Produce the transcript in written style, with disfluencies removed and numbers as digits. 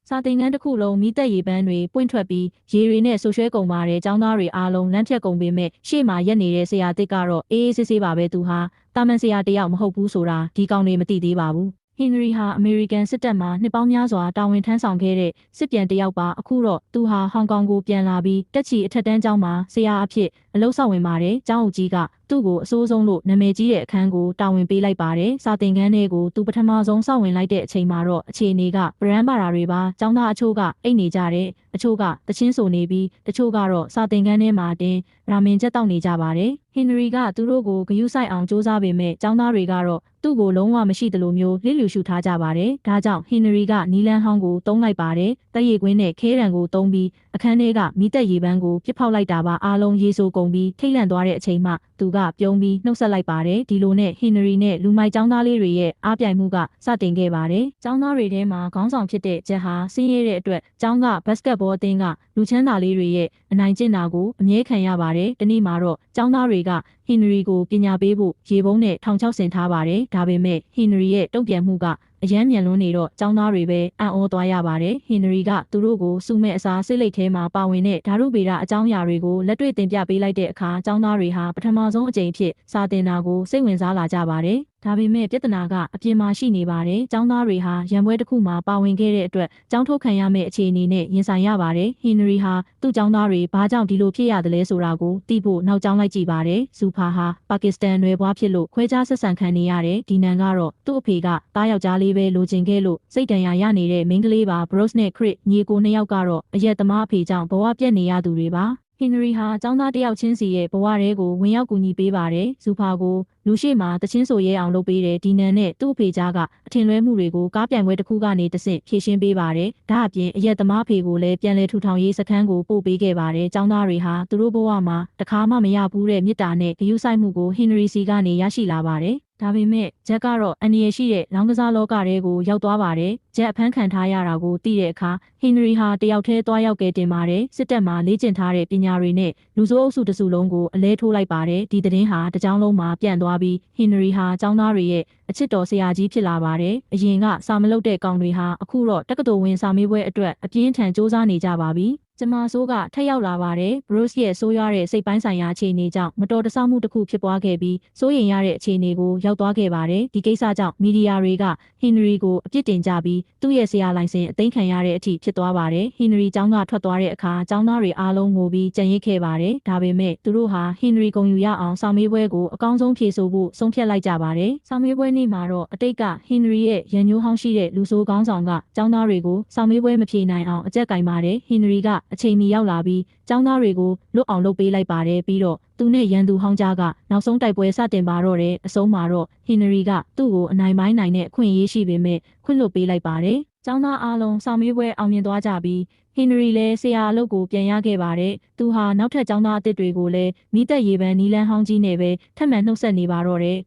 စာသင်ခန်းတစ်ခုလုံးမိသက်ရေပန်းတွေပွင့်ထွက်ပြီးရေတွေနဲ့ဆူရွှဲကုန်ပါတယ်ကျောင်းသားတွေအားလုံးလမ်းဖြတ်ကုန်ပေမဲ့ရှေ့မှာရက်နေတဲ့ဆရာတစ်ကတော့အေးအေးဆေးဆေးပါပဲသူဟာတာမန်ဆရာတယောက်မဟုတ်ဘူးဆိုတာဒီကောင်တွေမသိသေးပါဘူးဟင်နရီဟာအမေရိကန်စစ်တပ်မှနှစ်ပေါင်းများစွာတာဝန်ထမ်းဆောင်ခဲ့တဲ့စစ်ပြန်တယောက်ပါအခုတော့သူဟာဟောင်ကောင်ကိုပြန်လာပြီးတက်ချီအထက်တန်းကျောင်းမှာဆရာအဖြစ်အလုပ်ဆောင်ဝင်ပါတယ်ကျောင်းအုပ်ကြီးကသူ့ကိုအဆိုးဆုံးလို့နာမည်ကြီးတဲ့အခန်းကိုတာဝန်ပေးလိုက်ပါတယ်စာသင်ခန်းထဲကိုသူပထမဆုံးစောင့်ဝင်လိုက်တဲ့အချိန်မှာတော့အခြေအနေကဗရန်ပါရာတွေပါကျောင်းသားအချို့ကအိတ်နေကြတယ်အချို့ကတချင်းဆိုနေပြီးတချို့ကတော့စာသင်ခန်းထဲမှာတင်ရာမင်ချက်တောက်နေကြပါတယ်ဟင်နရီကသူတို့ကိုဂရုစိုက်အောင်စူးစမ်းပေမဲ့ကျောင်းသားတွေကတော့သူ့ကိုလုံးဝမရှိသလိုမျိုးလစ်လျူရှုထားကြပါတယ်ဒါကြောင့်ဟင်နရီကနီလန်ဟောင်းကိုတုံးလိုက်ပါတယ်တက်ရီကွင်းနဲ့ခဲရန်ကိုတုံးပြီးအခန်းထဲကမိသက်ရေပန်းကိုပြစ်ဖောက်လိုက်တာပါအားလုံးရေဆိုကုန်ပြီးထိတ်လန့်သွားတဲ့အချိန်မှသူကပြုံးပြီးနှုတ်ဆက်လိုက်ပါတယ်ဒီလိုနဲ့ဟင်နရီနဲ့လူမိုက်ကျောင်းသားလေးတွေရဲ့အားပြိုင်မှုကစတင်ခဲ့ပါတယ်ကျောင်းသားတွေထဲမှာခေါင်းဆောင်ဖြစ်တဲ့ဂျက်ဟာဆင်းရဲတဲ့အတွက်ကျောင်းကဘတ်စကတ်ဘောအသင်းကလူချမ်းသာလေးတွေရဲ့အနိုင်ကျင့်တာကိုအမြဲခံရပါတယ်ဒီနေ့မှာတော့ကျောင်းသားတွေကဟင်နရီကိုပညာပေးဖို့ရေပုံးနဲ့ထောင်ချောက်ဆင်ထားပါတယ်ဒါပေမဲ့ဟင်နရီရဲ့တုံ့ပြန်မှုကအယမ်းမြန်လွန်းနေတော့ကျောင်းသားတွေပဲအံ့ဩသွားရပါတယ်ဟင်နရီကသူတို့ကိုစုမဲ့အစားစစ်လိတ်ထဲမှာပါဝင်တဲ့ဓာတုဗေဒအကြောင်းအရာတွေကိုလက်တွေ့သင်ပြပေးလိုက်တဲ့အခါကျောင်းသားတွေဟာပထမဆုံးအကြိမ်ဖြစ်စာသင်တာကိုစိတ်ဝင်စားလာကြပါတယ်ဒါပေမဲ့ပြဿနာကအပြင်မှာရှိနေပါတယ်။ကျောင်းသားတွေဟာရန်ပွဲတစ်ခုမှာပါဝင်ခဲ့တဲ့အတွက်ကျောင်းထုတ်ခံရမယ့်အခြေအနေနဲ့ရင်ဆိုင်ရပါတယ်။ဟင်နရီဟာသူ့ကျောင်းသားတွေဘာကြောင့်ဒီလိုဖြစ်ရတယ်လဲဆိုတာကိုသိဖို့နောက်ကျောင်းလိုက်ကြည့်ပါတယ်။ဇူဖာဟာပါကစ္စတန်နွယ်ဘွားဖြစ်လို့ခွဲခြားဆက်ဆံခံနေရတယ်။ဒီနန်ကတော့သူ့အဖေကသားယောက်ျားလေးပဲလိုချင်ခဲ့လို့စိတ်တန်ရာရနေတဲ့မိန်းကလေးပါဘရို့စ်နဲ့ခရစ်ညီကိုနှစ်ယောက်ကတော့အရက်သမားအဖေကြောင့်ဘဝပြတ်နေရသူတွေပါဟင်နရီဟာကျောင်းသားတယောက်ချင်းစီရဲ့ဘဝထဲကိုဝင်ရောက်ကူညီပေးပါတယ်။ဇူဖာကိုလူရှိမှတချင်းဆိုရဲအောင်လုပ်ပေးတယ်ဒီနန်နဲ့သူ့အဖေကြားကအထင်လွဲမှုတွေကိုကားပြိုင်ပွဲတစ်ခုကနေတဆင့်ဖြေရှင်းပေးပါတယ်။ဒါအပြင်အရက်သမားဖေကိုလည်းပြန်လည်ထူထောင်ရေးစခန်းကိုပို့ပေးခဲ့ပါတယ်။ကျောင်းသားတွေဟာသူတို့ဘဝမှာတခါမှမရဘူးတဲ့မေတ္တာနဲ့ဂရုစိုက်မှုကိုဟင်နရီစီကနေရရှိလာပါတယ်။ဒါပေမဲ့ဂျက်ကတော့အန်ဒီရရှိတဲ့လောင်းကစားလောကထဲကိုရောက်သွားပါတယ်။ဂျက်အဖမ်းခံထားရတာကိုသိတဲ့အခါဟင်နရီဟာတယောက်တည်းသွားရောက်ကဲတင်ပါတယ်။စစ်တပ်မှာလေ့ကျင့်ထားတဲ့ပညာတွေနဲ့လူဆိုးအုပ်စုတစုလုံးကိုအလဲထိုးလိုက်ပါတယ်။ဒီသတင်းဟာတကြောင်လုံးမှာပြန့်သွားပြီးဟင်နရီဟာကျောင်းသားတွေရဲ့အချစ်တော်ဆရာကြီးဖြစ်လာပါတယ်။အရင်ကစာမလုပ်တဲ့ကောင်တွေဟာအခုတော့တက္ကသိုလ်ဝင်စာမေးပွဲအတွက်အပြင်းထန်စူးစမ်းနေကြပါပြီ။ကျမဆိုးကထက်ရောက်လာပါတယ်ဘရို့စ်ရဲ့ဆိုးရွားတဲ့စိတ်ပိုင်းဆိုင်ရာအခြေအနေကြောင့်မတော်တဆမှုတစ်ခုဖြစ်ပွားခဲ့ပြီးစိုးရိမ်ရတဲ့အခြေအနေကိုရောက်သွားခဲ့ပါတယ်ဒီကိစ္စကြောင့်မီဒီယာတွေကဟင်နရီကိုအပြစ်တင်ကြပြီးသူ့ရဲ့ဆရာလိုင်စင်အသိမ်းခံရတဲ့အထိဖြစ်သွားပါတယ်ဟင်နရီကျောင်းကထွက်သွားတဲ့အခါကျောင်းသားတွေအားလုံးငိုပြီးကြံရစ်ခဲ့ပါတယ်ဒါပေမဲ့သူတို့ဟာဟင်နရီဂုဏ်ယူရအောင်စာမေးပွဲကိုအကောင်းဆုံးဖြေဆိုဖို့ဆုံးဖြတ်လိုက်ကြပါတယ်စာမေးပွဲနေ့မှာတော့အတိတ်ကဟင်နရီရဲ့ရန်ညိုးဟောင်းရှိတဲ့လူဆိုးကောင်းဆောင်ကကျောင်းသားတွေကိုစာမေးပွဲမဖြေနိုင်အောင်အကြက်ကင်ပါတယ်ဟင်နရီကအချိန်မီရောက်လာပြီးကျောင်းသားတွေကိုလွတ်အောင်လုပ်ပေးလိုက်ပါတယ်ပြီးတော့သူနဲ့ရန်သူဟောင်းကြားကနောက်ဆုံးတိုက်ပွဲစတင်ပါတော့တယ်အဆုံးမှာတော့ဟင်နရီကသူ့ကိုအနိုင်ပိုင်းနိုင်တဲ့အခွင့်အရေးရှိပေမဲ့ခွင့်လွှတ်ပေးလိုက်ပါတယ်ကျောင်းသားအားလုံးစာမေးပွဲအောင်မြင်သွားကြပြီးဟင်နရီလည်းဆရာအလုပ်ကိုပြန်ရခဲ့ပါတယ်သူဟာနောက်ထပ်ကျောင်းသားအသစ်တွေကိုလည်းမိသက်ရေပန်းနီလန်းဟောင်းကြီးနဲ့ပဲထပ်မံနှုတ်ဆက်နေပါတော့တယ်